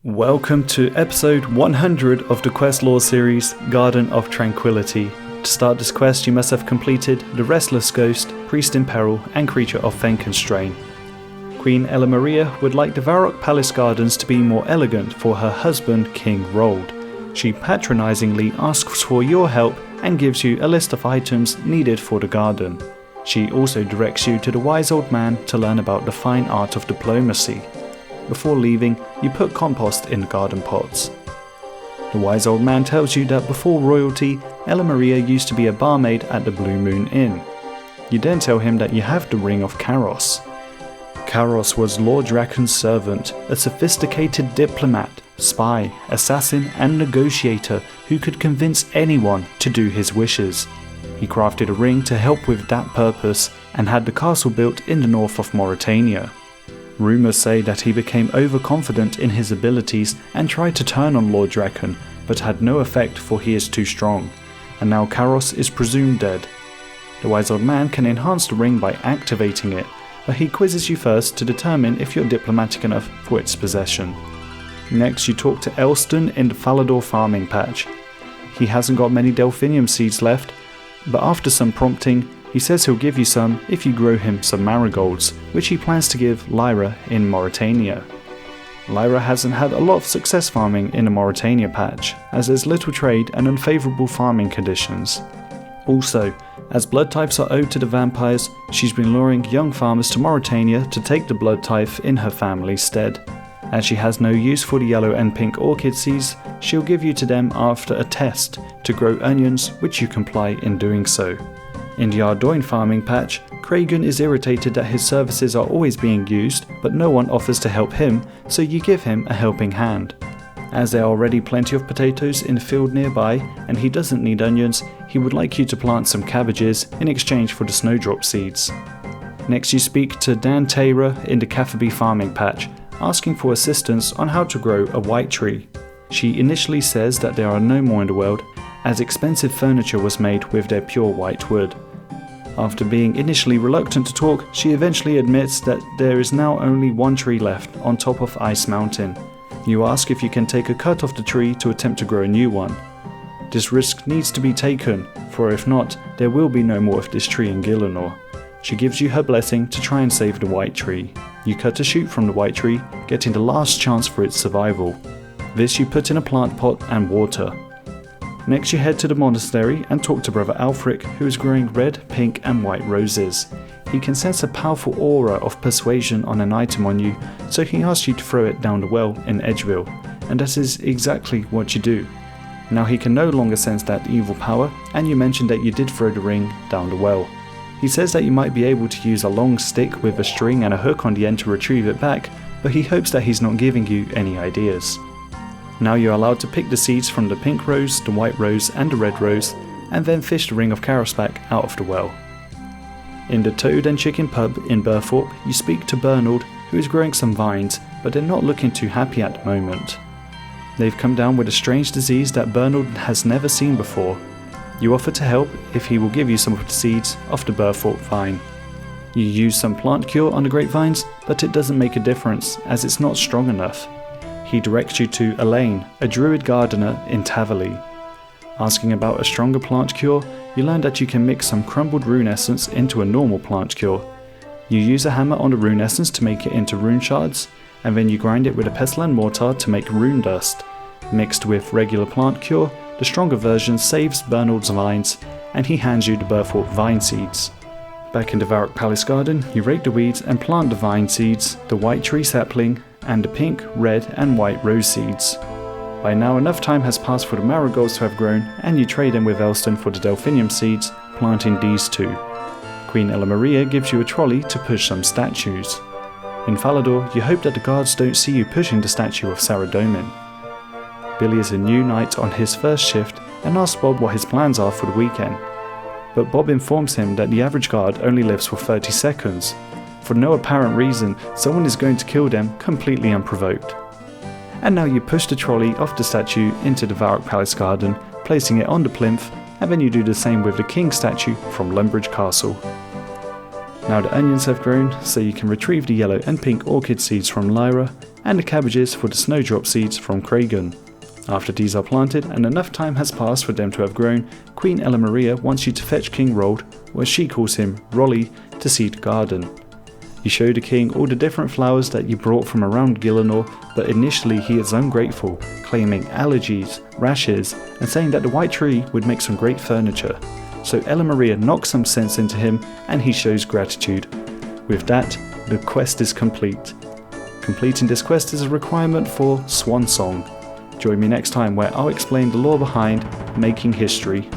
Welcome to episode 100 of the quest lore series, Garden of Tranquillity. To start this quest you must have completed the Restless Ghost, Priest in Peril and Creature of Fen Constraint. Queen Ella Maria would like the Varrock Palace Gardens to be more elegant for her husband King Rold. She patronizingly asks for your help and gives you a list of items needed for the garden. She also directs you to the wise old man to learn about the fine art of diplomacy. Before leaving, you put compost in the garden pots. The wise old man tells you that before royalty, Ella Maria used to be a barmaid at the Blue Moon Inn. You then tell him that you have the ring of Karos. Karos was Lord Draken's servant, a sophisticated diplomat, spy, assassin and negotiator who could convince anyone to do his wishes. He crafted a ring to help with that purpose and had the castle built in the north of Mauritania. Rumours say that he became overconfident in his abilities and tried to turn on Lord Draken, but had no effect for he is too strong, and now Karos is presumed dead. The wise old man can enhance the ring by activating it, but he quizzes you first to determine if you're diplomatic enough for its possession. Next you talk to Elston in the Falador farming patch. He hasn't got many delphinium seeds left, but after some prompting, he says he'll give you some if you grow him some marigolds, which he plans to give Lyra in Mauritania. Lyra hasn't had a lot of success farming in the Mauritania patch, as there's little trade and unfavourable farming conditions. Also, as blood types are owed to the vampires, she's been luring young farmers to Mauritania to take the blood type in her family's stead. As she has no use for the yellow and pink orchid seeds, she'll give you to them after a test to grow onions, which you comply in doing so. In the Ardoin farming patch, Kragan is irritated that his services are always being used, but no one offers to help him, so you give him a helping hand. As there are already plenty of potatoes in the field nearby, and he doesn't need onions, he would like you to plant some cabbages in exchange for the snowdrop seeds. Next you speak to Dan Taylor in the Caffaby farming patch, asking for assistance on how to grow a white tree. She initially says that there are no more in the world, as expensive furniture was made with their pure white wood. After being initially reluctant to talk, she eventually admits that there is now only one tree left on top of Ice Mountain. You ask if you can take a cut off the tree to attempt to grow a new one. This risk needs to be taken, for if not, there will be no more of this tree in Gielinor. She gives you her blessing to try and save the white tree. You cut a shoot from the white tree, getting the last chance for its survival. This you put in a plant pot and water. Next you head to the monastery and talk to Brother Alfric, who is growing red, pink and white roses. He can sense a powerful aura of persuasion on an item on you, so he asks you to throw it down the well in Edgeville, and that is exactly what you do. Now he can no longer sense that evil power, and you mention that you did throw the ring down the well. He says that you might be able to use a long stick with a string and a hook on the end to retrieve it back, but he hopes that he's not giving you any ideas. Now you're allowed to pick the seeds from the pink rose, the white rose and the red rose, and then fish the ring of Karos back out of the well. In the Toad and Chicken pub in Burthorpe, you speak to Bernald, who is growing some vines, but they're not looking too happy at the moment. They've come down with a strange disease that Bernald has never seen before. You offer to help if he will give you some of the seeds of the Burthorpe vine. You use some plant cure on the grapevines, but it doesn't make a difference as it's not strong enough. He directs you to Elaine, a druid gardener in Tavaly. Asking about a stronger plant cure, you learn that you can mix some crumbled rune essence into a normal plant cure. You use a hammer on the rune essence to make it into rune shards, and then you grind it with a pestle and mortar to make rune dust. Mixed with regular plant cure, the stronger version saves Bernald's vines, and he hands you the Burthorpe vine seeds. Back in the Varrock Palace garden, you rake the weeds and plant the vine seeds, the white tree sapling, and the pink, red and white rose seeds. By now enough time has passed for the marigolds to have grown, and you trade them with Elston for the delphinium seeds, planting these two. Queen Ella Maria gives you a trolley to push some statues. In Falador, you hope that the guards don't see you pushing the statue of Saradomin. Billy is a new knight on his first shift and asks Bob what his plans are for the weekend. But Bob informs him that the average guard only lives for 30 seconds. For no apparent reason, someone is going to kill them completely unprovoked. And now you push the trolley off the statue into the Varrock Palace garden, placing it on the plinth, and then you do the same with the king statue from Lumbridge Castle. Now the onions have grown, so you can retrieve the yellow and pink orchid seeds from Lyra, and the cabbages for the snowdrop seeds from Kragan. After these are planted and enough time has passed for them to have grown, Queen Ella Maria wants you to fetch King Rold, or as she calls him, Rolly, to see the garden. You show the king all the different flowers that you brought from around Gielinor, but initially he is ungrateful, claiming allergies, rashes, and saying that the white tree would make some great furniture. So Ella Maria knocks some sense into him and he shows gratitude. With that, the quest is complete. Completing this quest is a requirement for Swan Song. Join me next time where I'll explain the lore behind making history.